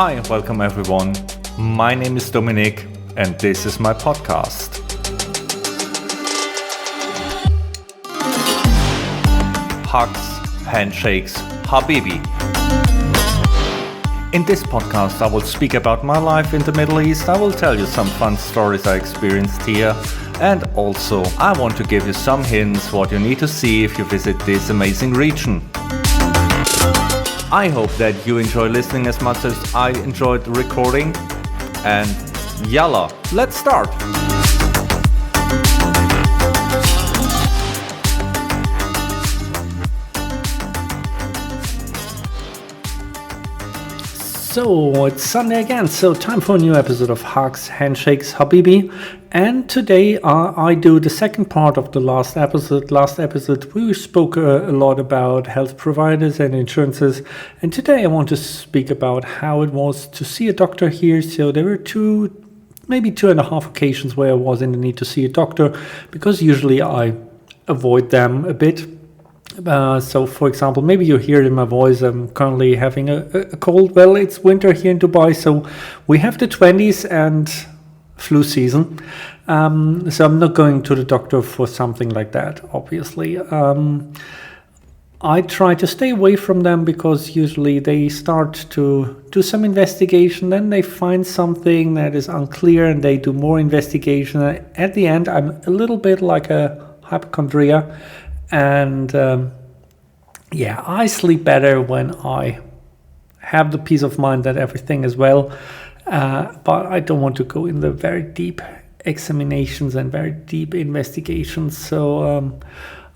Hi and welcome everyone. My name is Dominique and this is my podcast. Hugs, handshakes, Habibi. In this podcast I will speak about my life in the Middle East. I will tell you some fun stories I experienced here, and also I want to give you some hints what you need to see if you visit this amazing region. I hope that you enjoy listening as much as I enjoyed recording, and yalla, let's start! So it's Sunday again, so time for a new episode of Hugs, Handshakes, Habibi. And today I do the second part of the last episode. Last episode we spoke a lot about health providers and insurances, and today I want to speak about how it was to see a doctor here. So there were maybe 2.5 occasions where I was in the need to see a doctor, because usually I avoid them a bit. So for example, maybe you hear it in my voice, I'm currently having a cold. Well, it's winter here in Dubai, so we have the 20s and flu season. So I'm not going to the doctor for something like that, obviously. I try to stay away from them because usually they start to do some investigation, then they find something that is unclear and they do more investigation. At the end, I'm a little bit like a hypochondria. And I sleep better when I have the peace of mind that everything is well. But I don't want to go in the very deep examinations and very deep investigations. So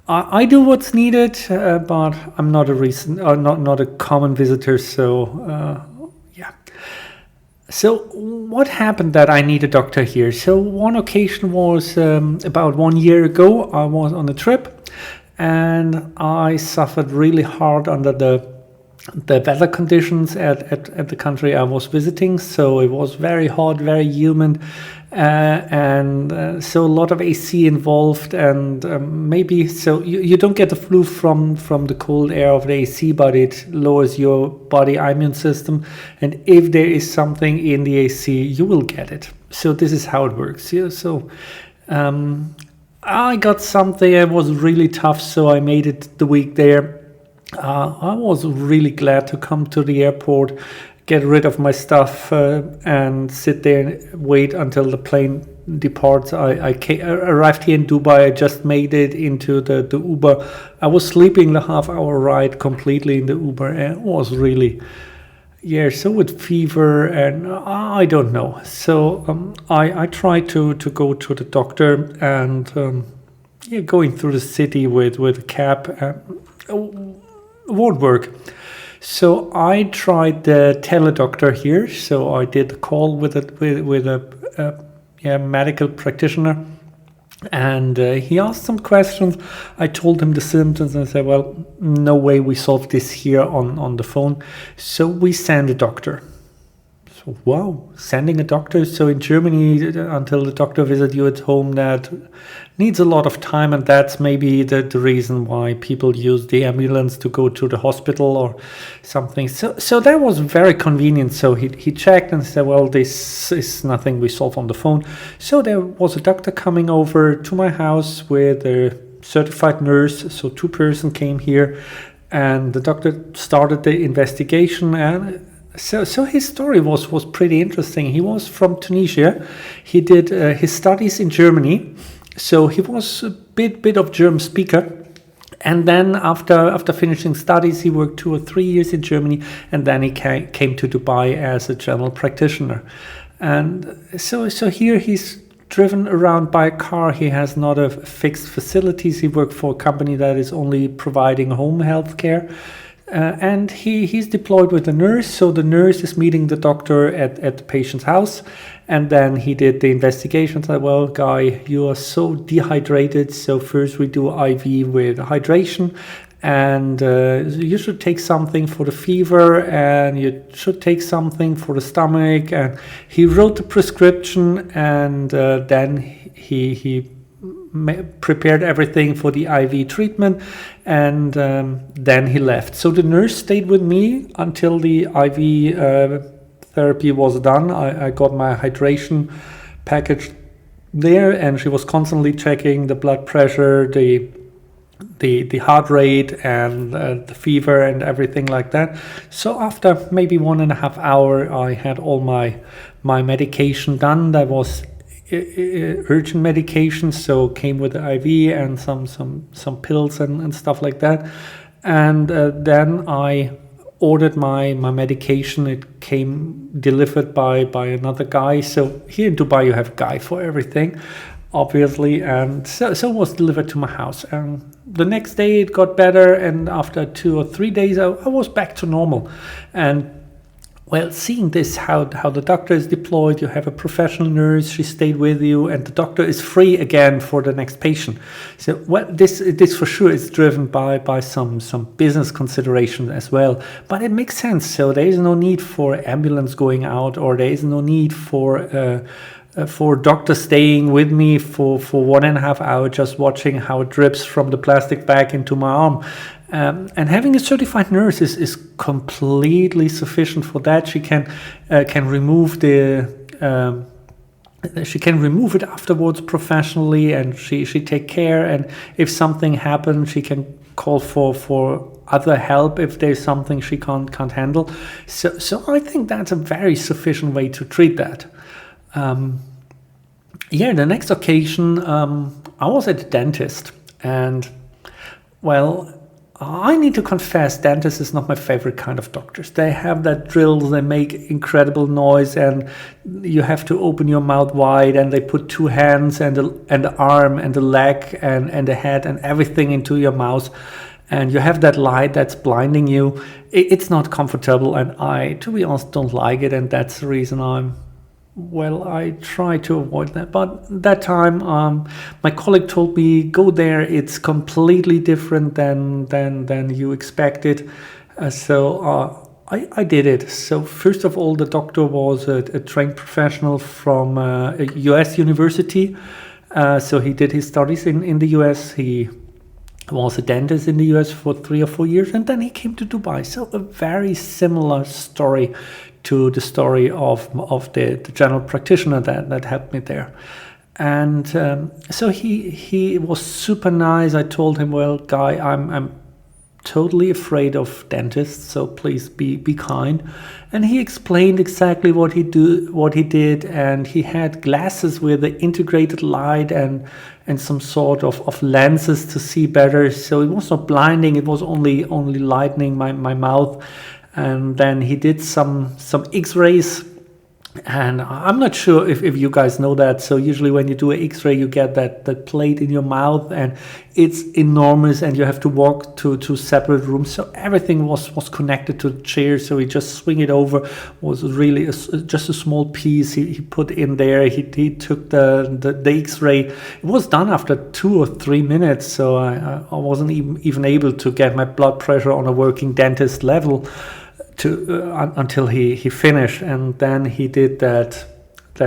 I do what's needed, but I'm not not a common visitor. So So what happened that I need a doctor here? So one occasion was about 1 year ago. I was on a trip and I suffered really hard under the weather conditions at the country I was visiting. So it was very hot, very humid, and so a lot of AC involved, and maybe so you don't get the flu from the cold air of the AC, but it lowers your body immune system, and if there is something in the AC you will get it. So this is how it works. So I got something. It was really tough, so I made it the week there. I was really glad to come to the airport, get rid of my stuff, and sit there and wait until the plane departs. I arrived here in Dubai. I just made it into the Uber. I was sleeping the half-hour ride completely in the Uber, and it was really, so with fever and I don't know. So I tried to go to the doctor, and going through the city with a cab won't work. So I tried the teledoctor here. So I did a call with a medical practitioner, and he asked some questions. I told him the symptoms, and I said, well, no way we solve this here on the phone. So we send a doctor. So wow, sending a doctor. So in Germany, until the doctor visits you at home, that needs a lot of time, and that's maybe the reason why people use the ambulance to go to the hospital or something. So that was very convenient. So he checked and said, well, this is nothing we solve on the phone. So there was a doctor coming over to my house with a certified nurse. So 2 persons came here, and the doctor started the investigation. And so his story was pretty interesting. He was from Tunisia. He did his studies in Germany. So he was a bit of German speaker, and then after finishing studies, he worked 2 or 3 years in Germany, and then he came to Dubai as a general practitioner. And so here he's driven around by a car. He has not a fixed facilities. He worked for a company that is only providing home health care. And he's deployed with a nurse. So the nurse is meeting the doctor at the patient's house. And then he did the investigation. Said, well, guy, you are so dehydrated. So first we do IV with hydration. And you should take something for the fever. And you should take something for the stomach. And he wrote the prescription. And then he prepared everything for the IV treatment, and then he left. So the nurse stayed with me until the IV therapy was done, I got my hydration package there, and she was constantly checking the blood pressure, the heart rate, and the fever and everything like that. So after maybe 1.5 hours, I had all my medication done. That was urgent medication, so came with the IV and some pills and stuff like that. And then I ordered my medication. It came delivered by another guy. So here in Dubai you have a guy for everything, obviously, and so it was delivered to my house. And the next day it got better, and after 2 or 3 days I was back to normal. And well, seeing this, how the doctor is deployed, you have a professional nurse, she stayed with you, and the doctor is free again for the next patient. So, well, this for sure is driven by some business considerations as well. But it makes sense. So there is no need for ambulance going out, or there is no need for doctor staying with me for 1.5 hours just watching how it drips from the plastic bag into my arm. And having a certified nurse is completely sufficient for that. She can remove she can remove it afterwards professionally, and she take care. And if something happens, she can call for other help if there's something she can't handle. So I think that's a very sufficient way to treat that. The next occasion, I was at the dentist, and well, I need to confess, dentists is not my favorite kind of doctors. They have that drills, they make incredible noise, and you have to open your mouth wide, and they put 2 hands and the arm and the leg and the head and everything into your mouth, and you have that light that's blinding you. It's not comfortable, and I, to be honest, don't like it, and that's the reason I try to avoid that. But that time, my colleague told me, go there. It's completely different than you expected. So I did it. So first of all, the doctor was a trained professional from a US university. So he did his studies in the US. He was a dentist in the US for 3 or 4 years, and then he came to Dubai. So a very similar story to the story of the general practitioner that helped me there. And so he was super nice. I told him, well, guy, I'm totally afraid of dentists, so please be kind. And he explained exactly what he did, and he had glasses with the integrated light and some sort of lenses to see better. So it was not blinding, it was only lightening my mouth. And then he did some X-rays, and I'm not sure if you guys know that. So usually when you do an X-ray, you get that plate in your mouth, and it's enormous, and you have to walk to separate rooms. So everything was connected to the chair. So he just swing it over. Was really just a small piece he put in there. He took the X-ray. It was done after 2 or 3 minutes. So I wasn't even able to get my blood pressure on a working dentist level until he finished. And then he did that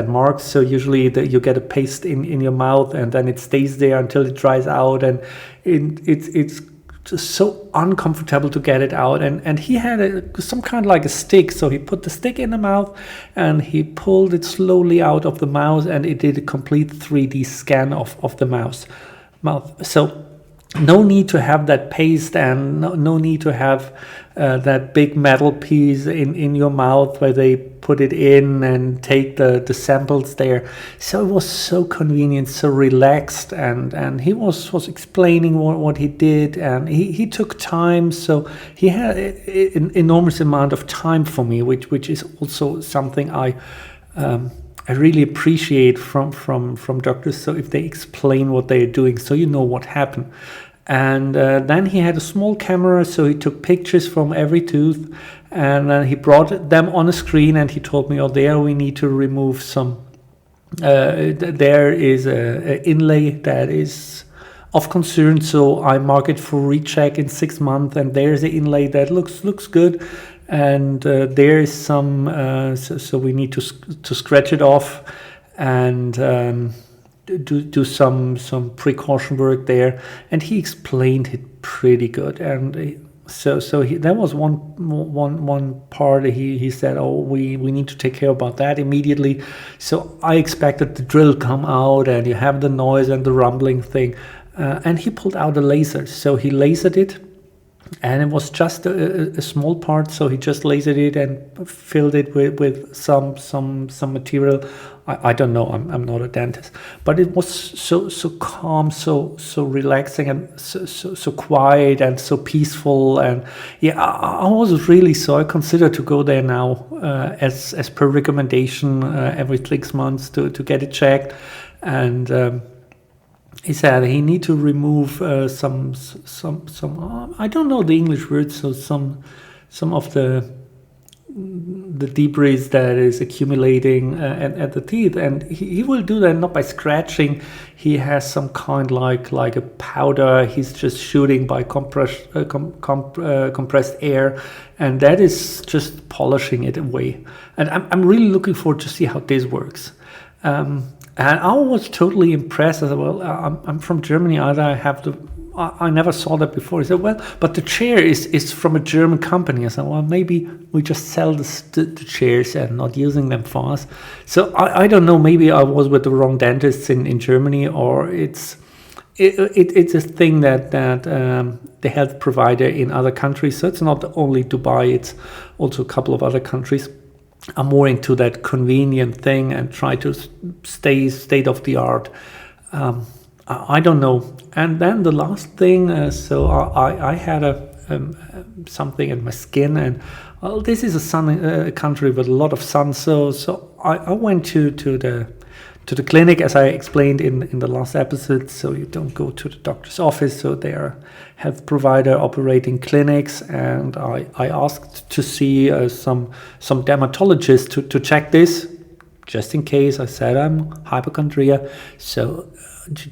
mark. So usually you get a paste in your mouth, and then it stays there until it dries out, and it's just so uncomfortable to get it out. And he had some kind of like a stick, so he put the stick in the mouth and he pulled it slowly out of the mouth, and it did a complete 3D scan of the mouth. So no need to have that paste, and no need to have that big metal piece in your mouth where they put it in and take the samples there. So it was so convenient, so relaxed, and he was explaining what he did, and he took time. So he had an enormous amount of time for me, which is also something I really appreciate from doctors. So if they explain what they're doing, so you know what happened. And then he had a small camera, so he took pictures from every tooth, and he brought them on a screen, and he told me, oh, there we need to remove some, there is a inlay that is of concern, so I mark it for recheck in 6 months, and there's an inlay that looks good, and there is some, so we need to scratch it off, and do some precaution work there. And he explained it pretty good, and There was one part he said, oh, we need to take care about that immediately. So I expected the drill come out and you have the noise and the rumbling thing, and he pulled out a laser. So he lasered it, and it was just a small part. So he just lasered it and filled it with some material. I don't know. I'm not a dentist, but it was so calm, so relaxing, and so quiet and so peaceful. And yeah, I was really, so I consider to go there now as per recommendation every 6 months to get it checked. And he said he need to remove some I don't know the English word, so some of the debris that is accumulating at the teeth, and he will do that not by scratching. He has some kind like a powder he's just shooting by compressed air, and that is just polishing it away. And I'm really looking forward to see how this works. And I was totally impressed. I said, well, I'm from Germany. I never saw that before. He said, well, but the chair is from a German company. I said, well, maybe we just sell the chairs and not using them for us. So I don't know, maybe I was with the wrong dentists in Germany, or it's a thing that the health provider in other countries, so it's not only Dubai, it's also a couple of other countries, are more into that convenient thing and try to stay state of the art. I don't know. And then the last thing, so I had something in my skin, and well, this is a country with a lot of sun. So I went to the clinic, as I explained in the last episode. So you don't go to the doctor's office. So they are health provider operating clinics, and I asked to see some dermatologists to check this, just in case. I said I'm hypochondria, so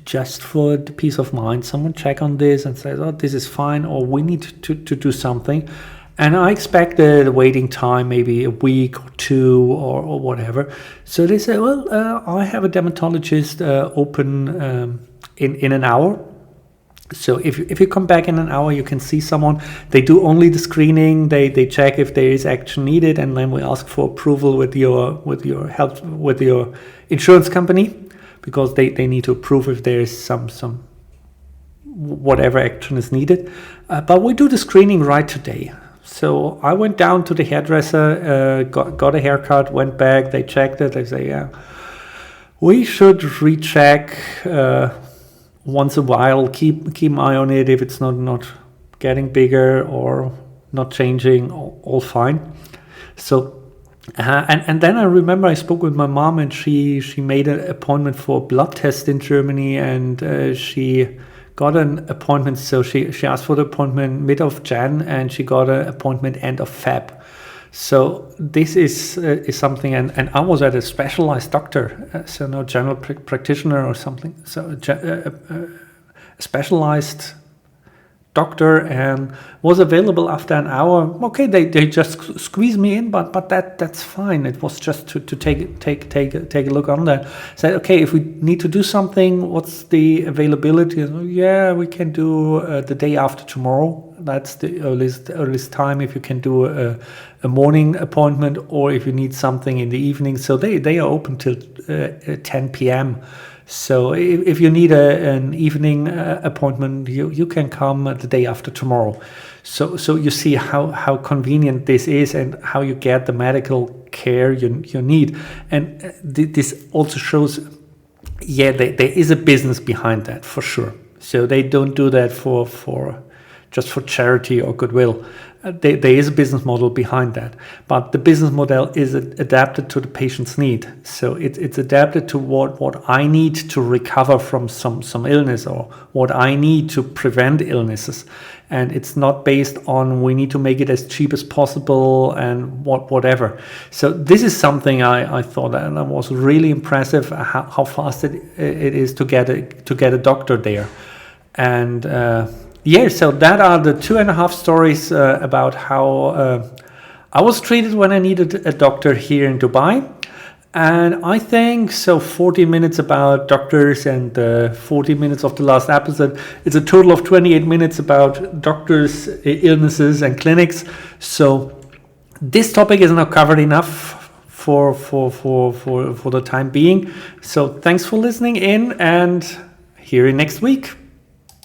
just for the peace of mind, someone check on this and says, oh, this is fine, or we need to do something. And I expected a waiting time, maybe a week or two or whatever. So they said, well, I have a dermatologist open in an hour. So if you come back in an hour, you can see someone. They do only the screening. They check if there is action needed, and then we ask for approval with your insurance company, because they need to approve if there is some whatever action is needed. But we do the screening right today. So I went down to the hairdresser, got a haircut, went back, they checked it, they say, yeah, we should recheck once a while, keep an eye on it. If it's not getting bigger or not changing, all fine. So and then I remember I spoke with my mom, and she made an appointment for a blood test in Germany, and she got an appointment. So she asked for the appointment mid of Jan, and she got an appointment end of Feb. So this is something, and I was at a specialized doctor, so no general practitioner or something. So a specialized doctor, and was available after an hour. Okay, they just squeezed me in, but that's fine. It was just to take a look on that. Said, okay, if we need to do something, what's the availability? Yeah, we can do the day after tomorrow. That's the earliest time. If you can do a morning appointment, or if you need something in the evening. So they are open till 10 p.m. So if you need an evening appointment, you can come the day after tomorrow. So you see how convenient this is, and how you get the medical care you need. And this also shows, yeah, there is a business behind that for sure. So they don't do that for just for charity or goodwill. There is a business model behind that, but the business model is adapted to the patient's need. So it's adapted to what I need to recover from some illness, or what I need to prevent illnesses. And it's not based on we need to make it as cheap as possible and whatever. So this is something I thought, and it was really impressive how fast it is to get a doctor there. And yeah, so that are the 2.5 stories about how I was treated when I needed a doctor here in Dubai. And I think so 40 minutes about doctors and 40 minutes of the last episode. It's a total of 28 minutes about doctors, illnesses and clinics. So this topic is not covered enough for the time being. So thanks for listening in and hear you next week.